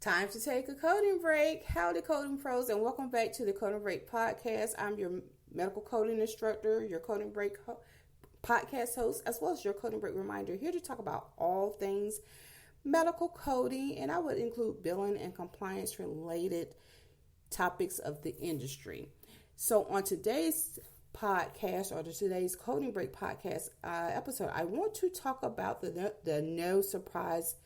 Time to take a coding break. Howdy, coding pros, and welcome back to the Coding Break podcast. I'm your medical coding instructor, your coding break podcast host, as well as your coding break reminder, here to talk about all things medical coding, and I would include billing and compliance related topics of the industry. So on today's podcast, or today's coding break podcast episode, I want to talk about the No Surprise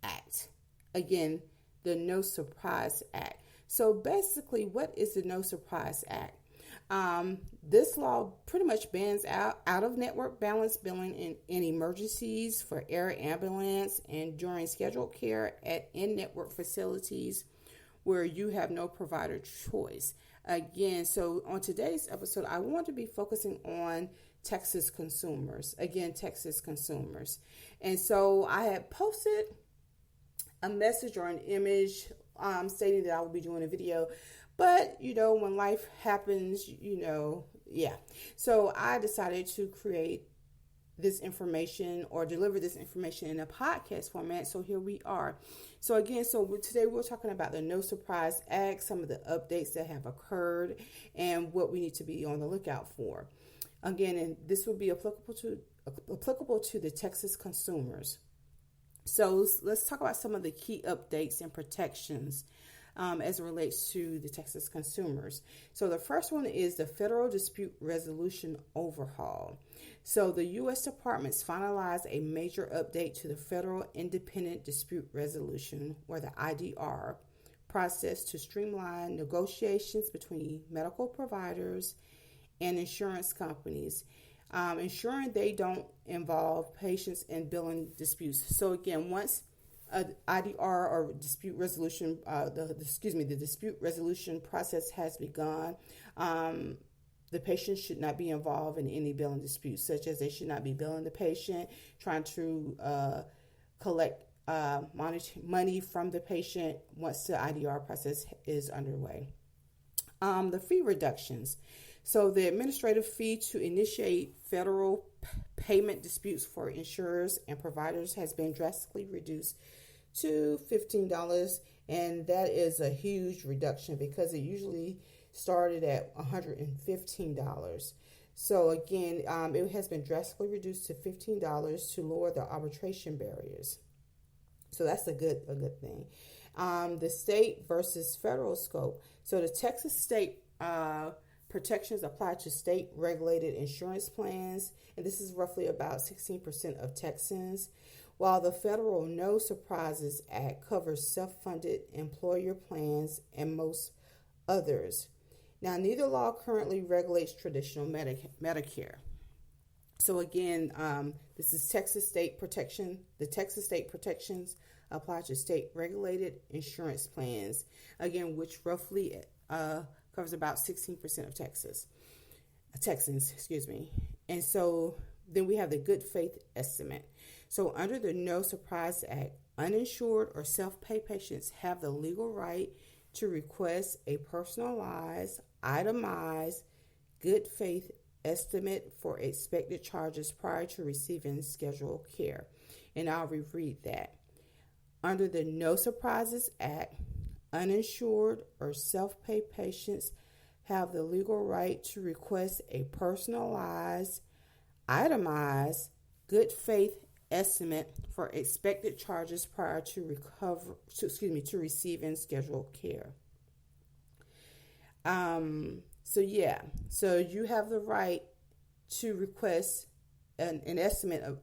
Act. Again, the No Surprise Act. So basically, what is the No Surprise Act? This law pretty much bans out of network balance billing in emergencies for air ambulance and during scheduled care at in-network facilities where you have no provider choice. Again, so on today's episode, I want to be focusing on Texas consumers. Again, Texas consumers. And so I had posted a message or an image stating that I will be doing a video. But, when life happens, So I decided to create this information or deliver this information in a podcast format. So here we are. So again, today we're talking about the No Surprise Act, some of the updates that have occurred, and what we need to be on the lookout for. Again, and this will be applicable to the Texas consumers. So let's talk about some of the key updates and protections as it relates to the Texas consumers. So the first one is the Federal Dispute Resolution Overhaul. So the U.S. Department's finalized a major update to the Federal Independent Dispute Resolution, or the IDR, process to streamline negotiations between medical providers and insurance companies, ensuring they don't involve patients in billing disputes. So again, once IDR or dispute resolution, the dispute resolution process has begun, the patient should not be involved in any billing disputes, such as they should not be billing the patient, trying to collect money from the patient once the IDR process is underway. The fee reductions. So the administrative fee to initiate federal payment disputes for insurers and providers has been drastically reduced to $15, and that is a huge reduction because it usually started at $115. So again, it has been drastically reduced to $15 to lower the arbitration barriers. So that's a good thing. The state versus federal scope. So the Texas state protections apply to state-regulated insurance plans, and this is roughly about 16% of Texans, while the Federal No Surprises Act covers self-funded employer plans and most others. Now, neither law currently regulates traditional Medicare. So again, this is Texas state protection. The Texas state protections apply to state-regulated insurance plans, again, which roughly covers about 16% of Texans. And so then we have the good faith estimate. So under the No Surprise Act, uninsured or self-pay patients have the legal right to request a personalized, itemized, good faith estimate for expected charges prior to receiving scheduled care. And I'll reread that. Under the No Surprises Act, uninsured or self-pay patients have the legal right to request a personalized, itemized, good faith estimate for expected charges prior to receiving scheduled care. So you have the right to request an estimate of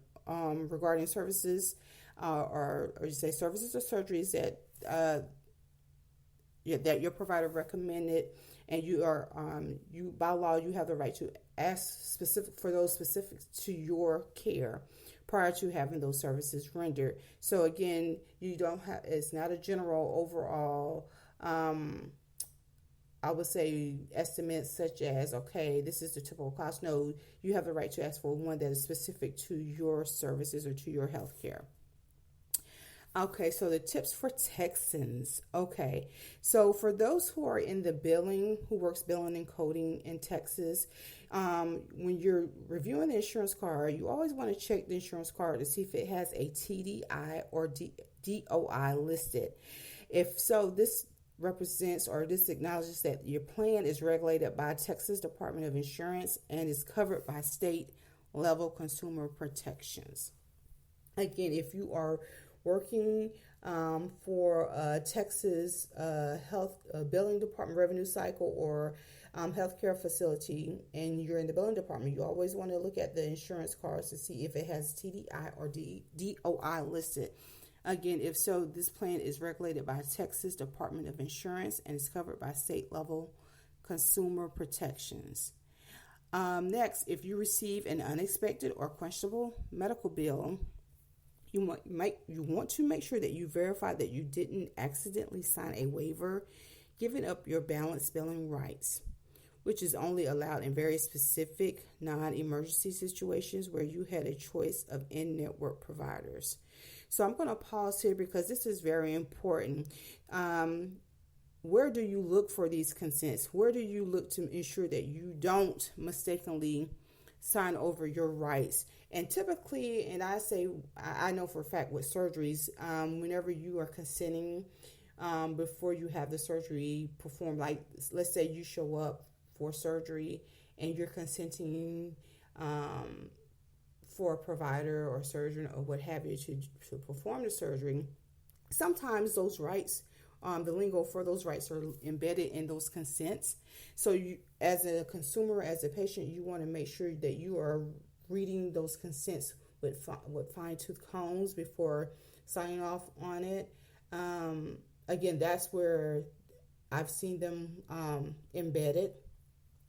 regarding services, or you say services or surgeries that your provider recommended, and you by law you have the right to ask for those specifics to your care prior to having those services rendered. So again, it's not a general overall I would say estimates such as, okay, this is the typical cost. No, you have the right to ask for one that is specific to your services or to your health care. Okay, so the tips for Texans. Okay, so for those who are in the who works billing and coding in Texas, when you're reviewing the insurance card, you always want to check the insurance card to see if it has a TDI or DOI listed. If so, this represents or this acknowledges that your plan is regulated by Texas Department of Insurance and is covered by state level consumer protections. Again, if you are working for Texas health billing department revenue cycle or healthcare facility, and you're in the billing department, you always want to look at the insurance cards to see if it has TDI or DOI listed. Again, if so, this plan is regulated by Texas Department of Insurance and is covered by state level consumer protections. Next, if you receive an unexpected or questionable medical bill, you want to make sure that you verify that you didn't accidentally sign a waiver giving up your balance billing rights, which is only allowed in very specific non-emergency situations where you had a choice of in-network providers. So I'm going to pause here because this is very important. Where do you look for these consents? Where do you look to ensure that you don't mistakenly sign over your rights? And typically, and I know for a fact with surgeries, whenever you are consenting before you have the surgery performed, like let's say you show up for surgery and you're consenting for a provider or surgeon or what have you to perform the surgery, sometimes those rights, the lingo for those rights are embedded in those consents. So you, as a consumer, as a patient, you want to make sure that you are reading those consents with fine-tooth combs before signing off on it. Again, that's where I've seen them embedded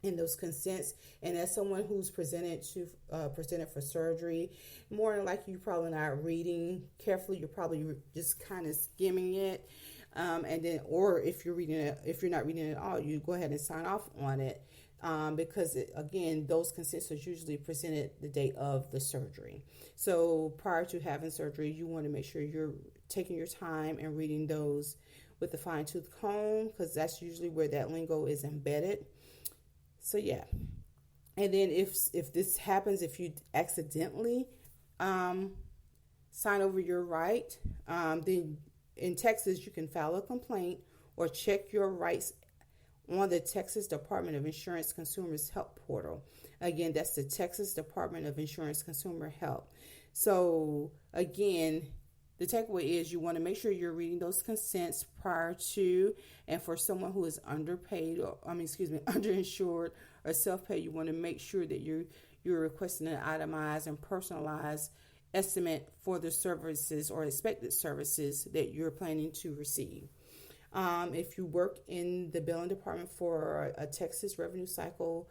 in those consents. And as someone who's presented for surgery, more than likely you're probably not reading carefully. You're probably just kind of skimming it. And then, or if you're not reading it at all, you go ahead and sign off on it. Because again, those consents are usually presented the date of the surgery. So prior to having surgery, you want to make sure you're taking your time and reading those with the fine-tooth comb, because that's usually where that lingo is embedded. So yeah. And then if this happens, if you accidentally sign over your right, then in Texas, you can file a complaint or check your rights on the Texas Department of Insurance Consumers Help portal. Again, that's the Texas Department of Insurance Consumer Help. So again, the takeaway is you want to make sure you're reading those consents prior to, and for someone who is underpaid underinsured or self-paid, you want to make sure that you're requesting an itemized and personalized estimate for the services or expected services that you're planning to receive. If you work in the billing department for a Texas revenue cycle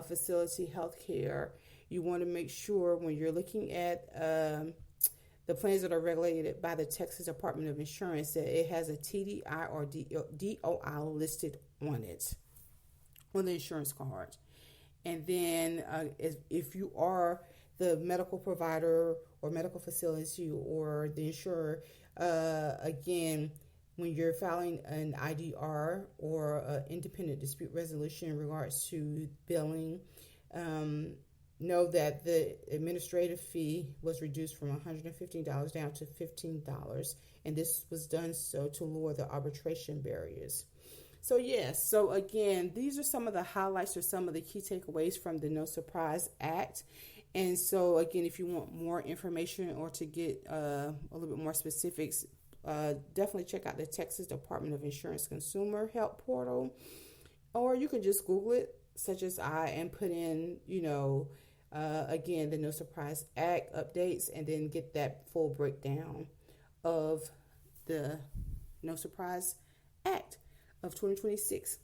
facility healthcare, you want to make sure when you're looking at the plans that are regulated by the Texas Department of Insurance that it has a TDI or DOI listed on it, on the insurance card. And then if you are the medical provider or medical facility or the insurer, again, when you're filing an IDR or independent dispute resolution in regards to billing, know that the administrative fee was reduced from $115 down to $15, and this was done so to lower the arbitration barriers. So yes, so again, these are some of the highlights or some of the key takeaways from the No Surprise Act. And so again, if you want more information or to get a little bit more specifics, definitely check out the Texas Department of Insurance Consumer Help portal, or you can just Google it, such as I, and put in, again, the No Surprise Act updates, and then get that full breakdown of the No Surprise Act of 2026.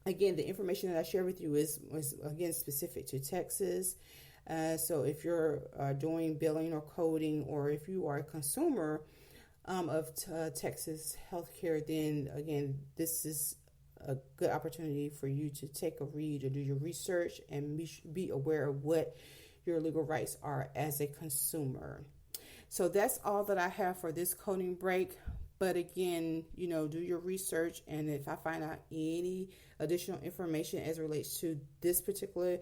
Again, the information that I share with you was again specific to Texas. So if you're doing billing or coding, or if you are a consumer of Texas healthcare, then again, this is a good opportunity for you to take a read or do your research and be aware of what your legal rights are as a consumer. So that's all that I have for this coding break. But again, do your research, and if I find out any additional information as it relates to this particular,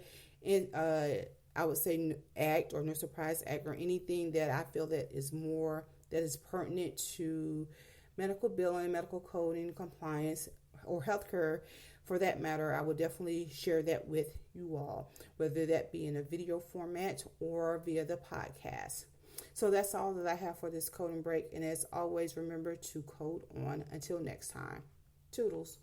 I would say act or No Surprise Act, or anything that I feel that is pertinent to medical billing, medical coding, compliance, or healthcare for that matter, I will definitely share that with you all, whether that be in a video format or via the podcast. So that's all that I have for this coding break. And as always, remember to code on. Until next time. Toodles.